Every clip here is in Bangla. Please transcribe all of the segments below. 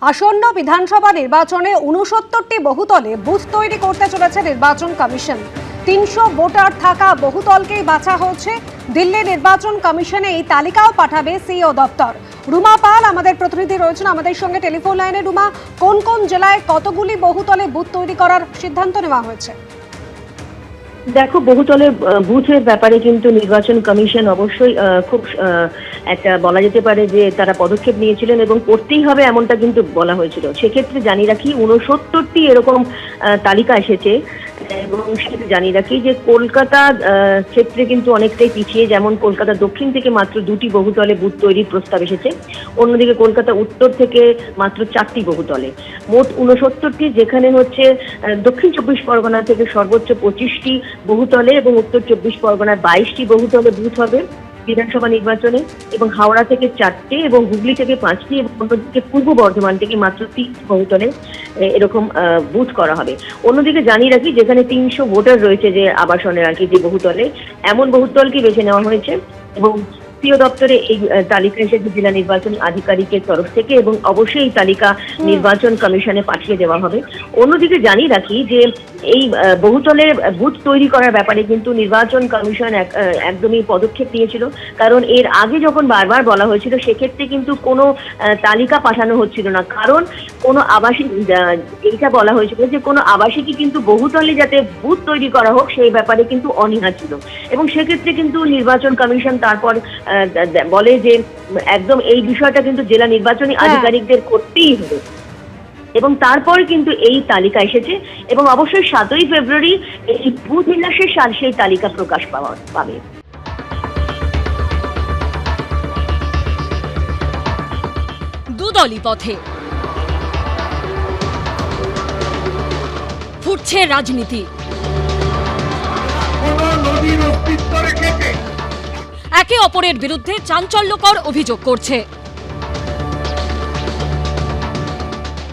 আসন্ন বিধানসভা নির্বাচনে ৬৯টি বহুতলে বুথ তৈরি করতে চলেছে নির্বাচন কমিশন। ৩০০ ভোটার থাকা বহুতলকেই বাছা হচ্ছে। দিল্লি নির্বাচন কমিশনে এই তালিকাও পাঠাবে সিইও দপ্তর। রুমা পাল আমাদের প্রতিনিধি রয়েছেন আমাদের সঙ্গে টেলিফোন লাইনে। রুমা, কোন কোন জেলায় কতগুলি বহুতলে বুথ তৈরি করার সিদ্ধান্ত নেওয়া হয়েছে? দেখো, বহুতলে বুথের ব্যাপারে কিন্তু নির্বাচন কমিশন অবশ্যই খুব একটা বলা যেতে পারে যে তারা পদক্ষেপ নিয়েছিলেন এবং করতেই হবে এমনটা কিন্তু বলা হয়েছিল। সেক্ষেত্রে জানিয়ে রাখি ৬৯টি এরকম তালিকা এসেছে এবং সেটা জানিয়ে রাখি যে কলকাতা ক্ষেত্রে কিন্তু অনেকটাই পিছিয়ে। যেমন কলকাতা দক্ষিণ থেকে মাত্র 2টি বহুতলে বুথ তৈরির প্রস্তাব এসেছে, অন্যদিকে কলকাতা উত্তর থেকে মাত্র 4টি বহুতলে। মোট ৬৯টি, যেখানে হচ্ছে দক্ষিণ 24 পরগনা থেকে সর্বোচ্চ 25টি বহুতলে এবং উত্তর 24 পরগনার 22টি বহুতলে বুথ হবে বিধানসভা নির্বাচনে, এবং হাওড়া থেকে 4টে এবং হুগলি থেকে 5টি এবং অন্যদিকে পূর্ব বর্ধমান থেকে মাত্র 3টি বহুতলে এরকম বুথ করা হবে। অন্যদিকে জানিয়ে রাখি যেখানে 300 ভোটার রয়েছে যে আবাসনের আর কি যে বহুতলে, এমন বহুতলকে বেছে নেওয়া হয়েছে এবং সিইও দপ্তরে এই তালিকা এসেছে জেলা নির্বাচন আধিকারিকের তরফ থেকে এবং অবশ্যই এই তালিকা নির্বাচন কমিশনে পাঠিয়ে দেওয়া হবে। অন্যদিকে জানিয়ে রাখি যে এই বহুতলের বুথ তৈরি করার ব্যাপারে কিন্তু নির্বাচন কমিশন একদমই পদক্ষেপ নিয়েছিল, কারণ এর আগে যখন বারবার বলা হয়েছিল সেক্ষেত্রে কিন্তু কোনো তালিকা পাঠানো হচ্ছিল না, কারণ কোনো আবাসিক এইটা বলা হয়েছিল যে কোনো আবাসিকই কিন্তু বহুতলে যাতে বুথ তৈরি করা হোক সেই ব্যাপারে কিন্তু অনীহা ছিল। এবং সেক্ষেত্রে কিন্তু নির্বাচন কমিশন তারপর বলে যে একদম এই বিষয়টা কিন্তু জেলা নির্বাচনী আধিকারিকদের করতেই হবে এবং তারপরে কিন্তু এই তালিকা এসেছে এবং অবশ্যই 7ই ফেব্রুয়ারি এই বুথ বিলাসের সাল সেই তালিকা প্রকাশ পাবে। দুদলি পথে ফুটছে রাজনীতি। একে অপরের বিরুদ্ধে চাঞ্চল্যকর অভিযোগ করছে।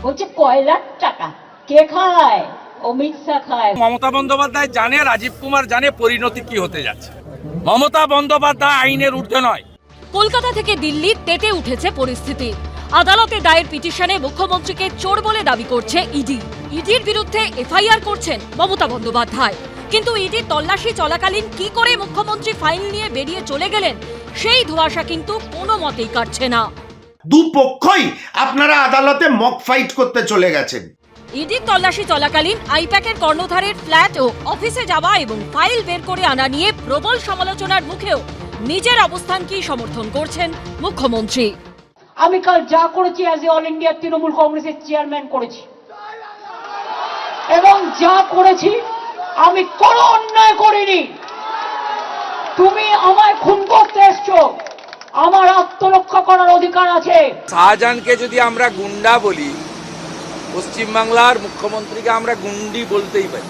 বলছে কয়লার টাকা কে খায়? অমিত শাহ খায়। মমতা বন্দ্যোপাধ্যায় জানে, রাজীব কুমার জানে পরিণতি কি হতে যাচ্ছে। মমতা বন্দ্যোপাধ্যায় আইনের ঊর্ধ্বে নয়। কলকাতা থেকে দিল্লি তেতে উঠেছে পরিস্থিতি। আদালতে দায়ের পিটিশনে মুখ্যমন্ত্রীকে চোর বলে দাবি করছে ইডি। ইডির বিরুদ্ধে এফআইআর করছেন মমতা বন্দ্যোপাধ্যায়। কিন্তু ইডির তল্লাশি চলাকালীন কি করে মুখ্যমন্ত্রী ফাইল নিয়ে বেরিয়ে চলে গেলেন সেই ধোঁয়াশা কিন্তু কোনো মতেই কাটছে না। দুপক্ষই আপনারা আদালতে মক ফাইট করতে চলে গেছেন। ইডির তল্লাশি চলাকালীন আইপ্যাকের কর্ণধারের ফ্ল্যাট ও অফিসে যাওয়া এবং ফাইল বের করে আনা নিয়ে প্রবল সমালোচনার মুখেও নিজের অবস্থানকেই সমর্থন করছেন মুখ্যমন্ত্রী। আমি কাল যা করেছি as a all India Trinamool কংগ্রেসের চেয়ারম্যান করেছি এবং যা করেছি আমি কোনো অন্যায় করিনি। তুমি আমায় খুন করতে এসছো, আমার আত্মরক্ষা করার অধিকার আছে। শাহজাহানকে যদি আমরা গুন্ডা বলি, পশ্চিমবাংলার মুখ্যমন্ত্রীকে আমরা গুন্ডি বলতেই পারি।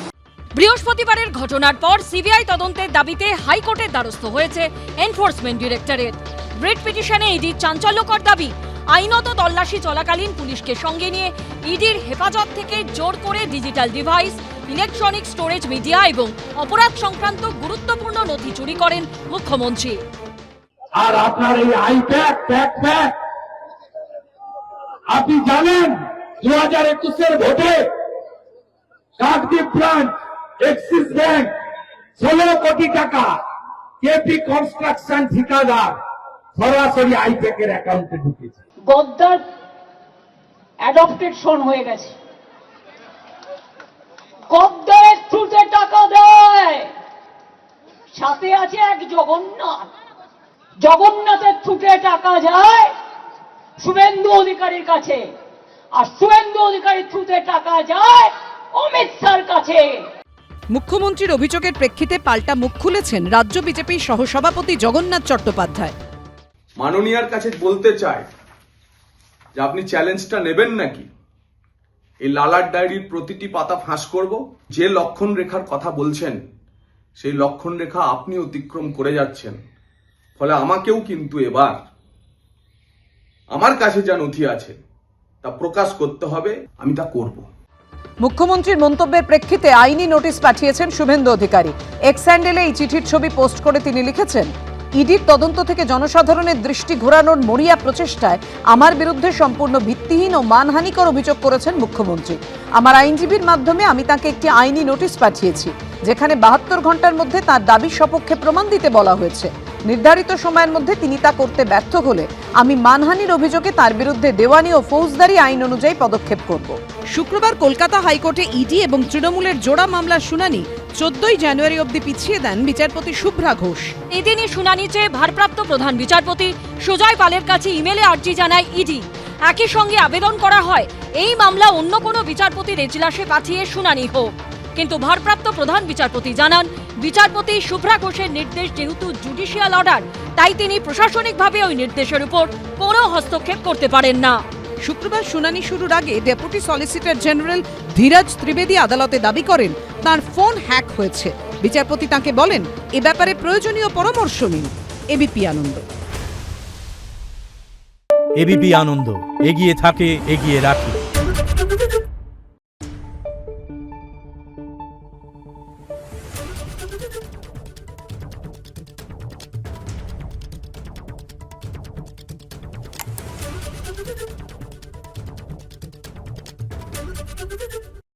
বৃহস্পতিবারের ঘটনার পর সিবিআই তদন্তের দাবিতে হাইকোর্টের দ্বারস্থ হয়েছে এনফোর্সমেন্ট ডিরেক্টরেট। রিট পিটিশনে ইডির চাঞ্চল্যকর দাবি, আইনত তল্লাশি চলাকালীন পুলিশকে সঙ্গে নিয়ে ইডির হেফাজত থেকে জোর করে digital device, electronic storage media এবং অপরাধ সংক্রান্ত গুরুত্বপূর্ণ নথি চুরি করেন মুখ্যমন্ত্রী। আর আপনার এই আইপ্যাক আপনি জানেন 2021-এর ভোটে কাকদ্বীপ ব্রাঞ্চ, এক্সিস ব্যাংক 16 কোটি টাকা কেপি কনস্ট্রাকশন ঠিকাদার সরাসরি আইপ্যাকের অ্যাকাউন্টে ঢুকেছে। গদ্দার অ্যাডপ্টেড সন হয়ে গেছে, গদ্দারের থ্রুতে টাকা দেয়। সাথে আছে এক জগন্নাথ, জগন্নাথের থ্রুতে টাকা যায় শুভেন্দু অধিকারীর কাছে, আর শুভেন্দু অধিকারীর থ্রুতে টাকা যায় অমিত শাহর কাছে। মুখ্যমন্ত্রীর অভিযোগের প্রেক্ষিতে পাল্টা মুখ খুলেছেন রাজ্য বিজেপির সহসভাপতি জগন্নাথ চট্টোপাধ্যায়। মাননীয়ার কাছে বলতে চাই যে আপনি চ্যালেঞ্জটা নেবেন নাকি? এই লালার ডায়েরির প্রতিটি পাতা ফাঁস করব। যে লক্ষণ রেখার কথা বলছেন সেই লক্ষণ রেখা আপনি অতিক্রম করে যাচ্ছেন, ফলে আমাকেও কিন্তু এবার আমার কাছে যা নথি আছে তা প্রকাশ করতে হবে, আমি তা করব। মুখ্যমন্ত্রীর মন্তব্যের প্রেক্ষিতে আইনি নোটিশ পাঠিয়েছেন শুভেন্দু অধিকারী। এক্স হ্যান্ডেলে এই চিঠির ছবি পোস্ট করে তিনি লিখেছেন, ইডির তদন্ত থেকে জনসাধারণের দৃষ্টি ঘোরানোর মরিয়া প্রচেষ্টায় আমার বিরুদ্ধে সম্পূর্ণ ভিত্তিহীন ও মানহানিকর অভিযোগ করেছেন মুখ্যমন্ত্রী। আমার আইনজীবীর মাধ্যমে আমি তাকে একটি আইনি নোটিশ পাঠিয়েছি, যেখানে 72 ঘন্টার মধ্যে তার দাবির সপক্ষে প্রমাণ দিতে বলা হয়েছে। নির্ধারিত সময়ের মধ্যে তিনি তা করতে ব্যর্থ হলে আমি মানহানির অভিযোগে তার বিরুদ্ধে দেওয়ানি ও ফৌজদারি আইন অনুযায়ী পদক্ষেপ করব। শুক্রবার কলকাতা হাইকোর্টে ইডি এবং তৃণমূলের জোড়া মামলার শুনানি 14 জানুয়ারি অবধি পিছিয়ে দেন বিচারপতি শুভ্রা ঘোষ। এদিনই শুনানি চেয়ে ভারপ্রাপ্ত প্রধান বিচারপতি সুজয় পালের কাছে ইমেলে আর্জি জানায় ইডি। একই সঙ্গে আবেদন করা হয় এই মামলা অন্য কোনো বিচারপতির এজলাসে পাঠিয়ে শুনানি হোক। কিন্তু ভারপ্রাপ্ত প্রধান বিচারপতি জানান, বিচারপতি শুভ্রা ঘোষের নির্দেশ যেহেতু জুডিশিয়াল অর্ডার, তাই তিনি প্রশাসনিকভাবে ওই নির্দেশের উপর কোনো হস্তক্ষেপ করতে পারেন না। শুক্রবার শুনানি শুরুর আগে deputy solicitor general Dhiraj Trivedi আদালতে দাবি করেন তার ফোন হ্যাক হয়েছে। বিচারপতি তাকে বলেন এ ব্যাপারে প্রয়োজনীয় পরামর্শ নিন। এবিপি আনন্দ। এবিপি আনন্দ, এগিয়ে থাকে, এগিয়ে রাখে।